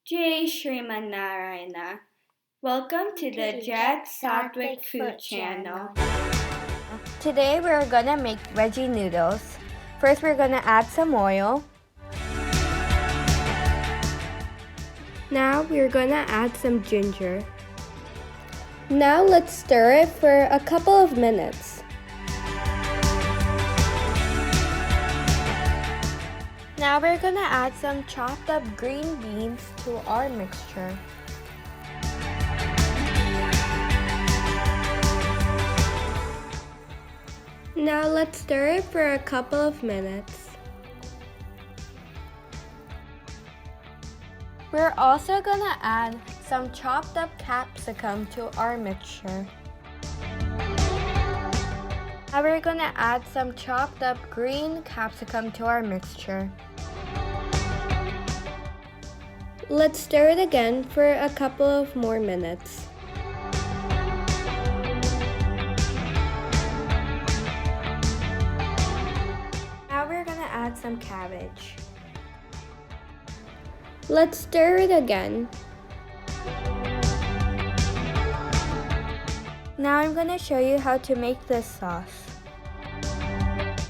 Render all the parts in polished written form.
Jai Srimanarayana. Welcome to the Jet Satvic Food Channel. Today we're gonna make veggie noodles. First we're gonna add some oil. Now we're gonna add some ginger. Now let's stir it for a couple of minutes. Now we're gonna add some chopped up green beans to our mixture. Now let's stir it for a couple of minutes. We're also gonna add some chopped up capsicum to our mixture. Now we're gonna add some chopped up green capsicum to our mixture. Let's stir it again for a couple of more minutes. Now we're gonna add some cabbage. Let's stir it again. Now I'm gonna show you how to make this sauce.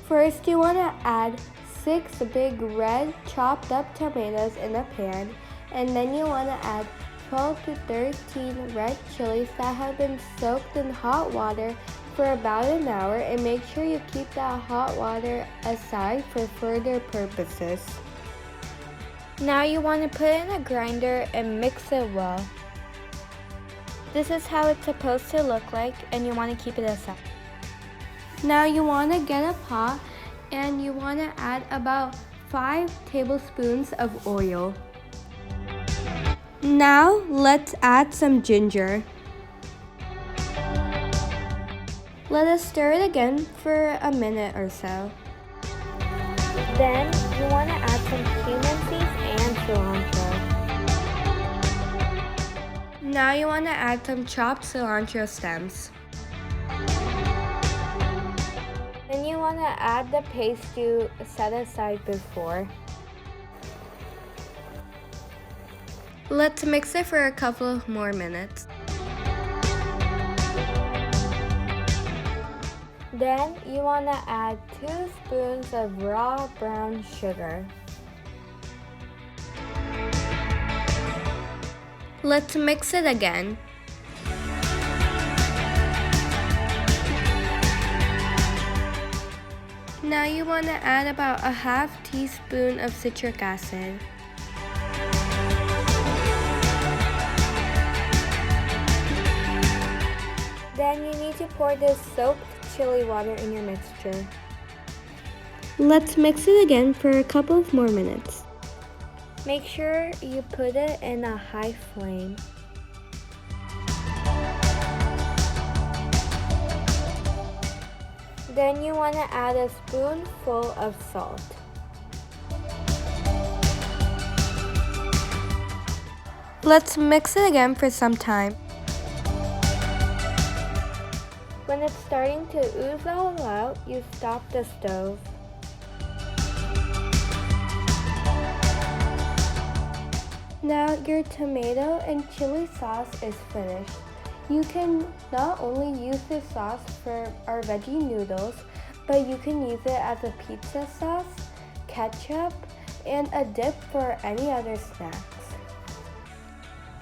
First, you wanna add 6 big red chopped up tomatoes in a pan, and then you wanna add 12 to 13 red chilies that have been soaked in hot water for about an hour, and make sure you keep that hot water aside for further purposes. Now you want to put it in a grinder and mix it well. This is how it's supposed to look like, and you want to keep it aside. Now you want to get a pot and you want to add about 5 tablespoons of oil. Now let's add some ginger. Let us stir it again for a minute or so. Then you want to add some cumin seeds and cilantro. Now you want to add some chopped cilantro stems. Then you want to add the paste you set aside before. Let's mix it for a couple of more minutes. Then you want to add 2 spoons of raw brown sugar. Let's mix it again. Now you want to add about a half teaspoon of citric acid. Then you need to pour this soaked chili water in your mixture. Let's mix it again for a couple of more minutes. Make sure you put it in a high flame. Then you want to add a spoonful of salt. Let's mix it again for some time. When it's starting to ooze all out, you stop the stove. Now your tomato and chili sauce is finished. You can not only use this sauce for our veggie noodles, but you can use it as a pizza sauce, ketchup, and a dip for any other snacks.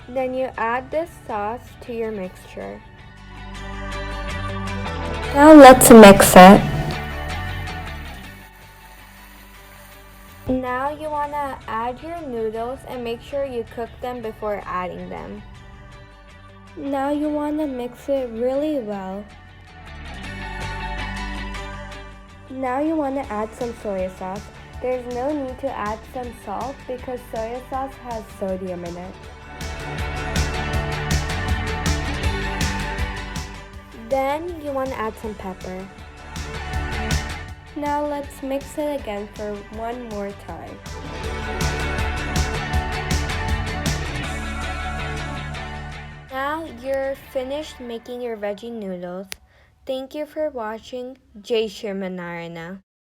Then you add this sauce to your mixture. Now let's mix it. Now you want to add your noodles and make sure you cook them before adding them. Now you want to mix it really well. Now you want to add some soy sauce. There's no need to add some salt because soy sauce has sodium in it. Then you want to add some pepper. Now let's mix it again for one more time. Now you're finished making your veggie noodles. Thank you for watching. Jai Shri Manarayana.